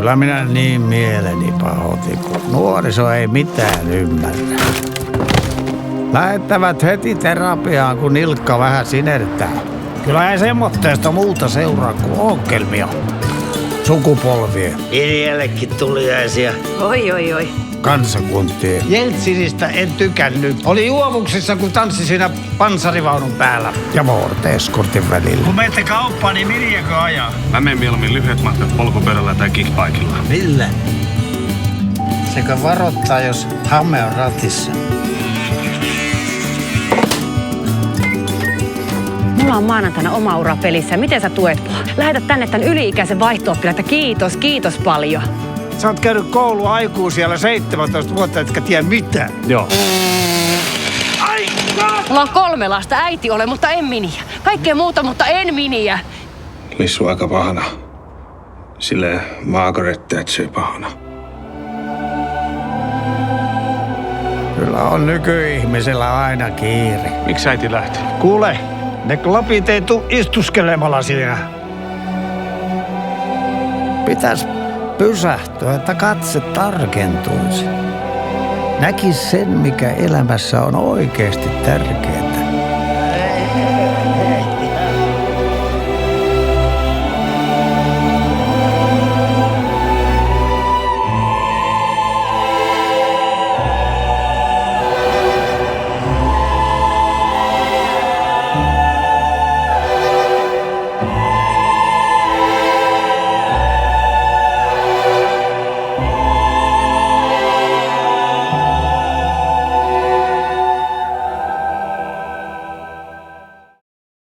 Kyllä minä niin mieleni pahoitin, kun nuoriso ei mitään ymmärrä. Lähettävät heti terapiaan, kun nilkka vähän sinertää. Kyllä ei semmoitteesta muuta seuraa kuin ongelmia. Sukupolvien. Viljellekin tuliaisia. Oi. Kansakuntien. Jeltsinistä en tykännyt. Oli juovuksissa, kun tanssi siinä pansarivaunun päällä. Ja Ford-eskortin välillä. Kun menette kauppaan, niin Mirjako ajaa? Mä menen mieluummin lyhyet matkat polkupyörällä tai kickbikella. Millä? Sekä varoittaa, jos hame on ratissa. Mulla on maanantaina oma ura pelissä. Miten sä tuet mua? Lähetä tänne tän yli-ikäisen vaihto-oppilaan, että kiitos paljon. Sä oot käynyt koulun aikuisiellä 17 vuotta, etkä tiedä mitään. Joo. Mulla on 3 lasta. Äiti ole, mutta en miniä. Kaikkea muuta, mutta en miniä. Lissu aika pahana. Silleen Margaret Thatcher pahana. Kyllä on nykyihmisellä aina kiire. Miksi äiti lähti? Kuule, ne klapit ei tuu istuskelemalla siinä. Pitäis pysähtyä, että katse tarkentuisi. Näkis sen, mikä elämässä on oikeasti tärkeää.